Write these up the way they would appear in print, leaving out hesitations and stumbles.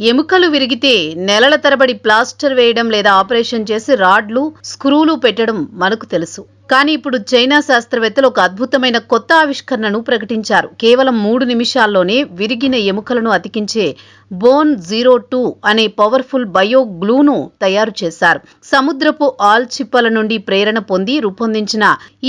ఎముకలు విరిగితే నెలల తరబడి ప్లాస్టర్ వేయడం లేదా ఆపరేషన్ చేసి రాడ్లు, స్క్రూలు పెట్టడం మనకు తెలుసు. కానీ ఇప్పుడు చైనా శాస్త్రవేత్తలు ఒక అద్భుతమైన కొత్త ఆవిష్కరణను ప్రకటించారు. కేవలం 3 నిమిషాల్లోనే విరిగిన ఎముకలను అతికించే బోన్ 02 అనే పవర్ఫుల్ బయో గ్లూను తయారు చేశారు. సముద్రపు ఆల్చిప్పల నుండి ప్రేరణ పొంది రూపొందించిన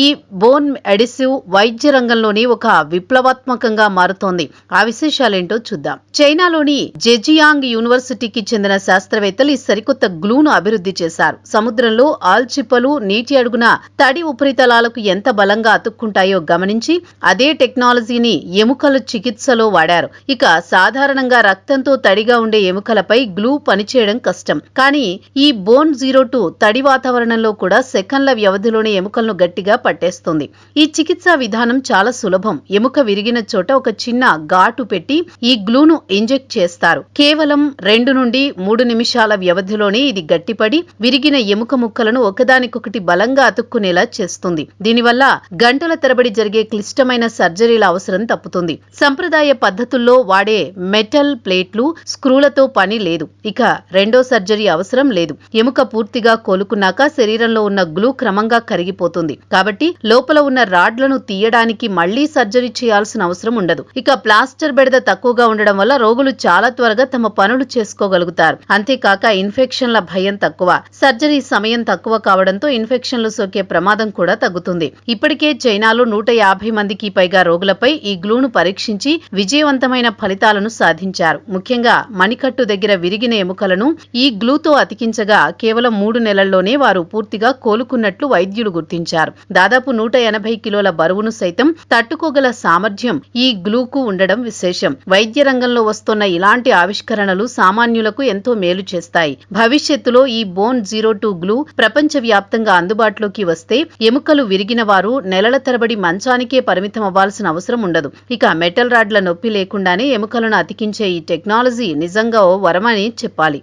ఈ బోన్ అడిసివ్ వైద్య రంగంలోనే ఒక విప్లవాత్మకంగా మారుతోంది. ఆ విశేషాలేంటో చూద్దాం. చైనాలోని జెజియాంగ్ యూనివర్సిటీకి చెందిన శాస్త్రవేత్తలు ఈ సరికొత్త గ్లూను అభివృద్ధి చేశారు. సముద్రంలో ఆల్చిప్పలు నీటి అడుగున తడి ఉపరితలాలకు ఎంత బలంగా అతుక్కుంటాయో గమనించి అదే టెక్నాలజీని ఎముకల చికిత్సలో వాడారు. ఇక సాధారణంగా రక్తంతో తడిగా ఉండే ఎముకలపై గ్లూ పనిచేయడం కష్టం. కానీ ఈ బోన్ 02 తడి వాతావరణంలో కూడా సెకన్ల వ్యవధిలోనే ఎముకలను గట్టిగా పట్టేస్తుంది. ఈ చికిత్సా విధానం చాలా సులభం. ఎముక విరిగిన చోట ఒక చిన్న ఘాటు పెట్టి ఈ గ్లూను ఇంజెక్ట్ చేస్తారు. కేవలం 2 నుండి 3 నిమిషాల వ్యవధిలోనే ఇది గట్టిపడి విరిగిన ఎముక ముక్కలను ఒకదానికొకటి బలంగా అతుక్కునేలా చేస్తుంది. దీనివల్ల గంటల తరబడి జరిగే క్లిష్టమైన సర్జరీల అవసరం తప్పుతుంది. సంప్రదాయ పద్ధతుల్లో వాడే మెటల్ ప్లేట్లు, స్క్రూలతో పని లేదు. ఇక రెండో సర్జరీ అవసరం లేదు. ఎముక పూర్తిగా కోలుకున్నాక శరీరంలో ఉన్న గ్లూ క్రమంగా కరిగిపోతుంది. కాబట్టి లోపల ఉన్న రాడ్లను తీయడానికి మళ్లీ సర్జరీ చేయాల్సిన అవసరం ఉండదు. ఇక ప్లాస్టర్ బెడద తక్కువగా ఉండడం వల్ల రోగులు చాలా త్వరగా తమ పనులు చేసుకోగలుగుతారు. అంతేకాక ఇన్ఫెక్షన్ల భయం తక్కువ, సర్జరీ సమయం తక్కువ కావడంతో ఇన్ఫెక్షన్లు సోకే ప్రమాదం కూడా తగ్గుతుంది. ఇప్పటికే చైనాలో 150 మందికి పైగా రోగులపై ఈ గ్లూను పరీక్షించి విజయవంతమైన ఫలితాలను సాధించారు. ముఖ్యంగా మణికట్టు దగ్గర విరిగిన ఎముకలను ఈ గ్లూతో అతికించగా కేవలం 3 నెలల్లోనే వారు పూర్తిగా కోలుకున్నట్లు వైద్యులు గుర్తించారు. దాదాపు 180 కిలోల బరువును సైతం తట్టుకోగల సామర్థ్యం ఈ గ్లూకు ఉండడం విశేషం. వైద్య రంగంలో వస్తున్న ఇలాంటి ఆవిష్కరణలు సామాన్యులకు ఎంతో మేలు చేస్తాయి. భవిష్యత్తులో ఈ బోన్ 02 గ్లూ ప్రపంచవ్యాప్తంగా అందుబాటులోకి వస్తే ఎముకలు విరిగిన వారు నెలల తరబడి మంచానికే పరిమితం అవ్వాల్సిన అవసరం ఉండదు. ఇక మెటల్ రాడ్ల నొప్పి లేకుండానే ఎముకలను అతికించే ఈ టెక్నాలజీ నిజంగా ఓ వరమని చెప్పాలి.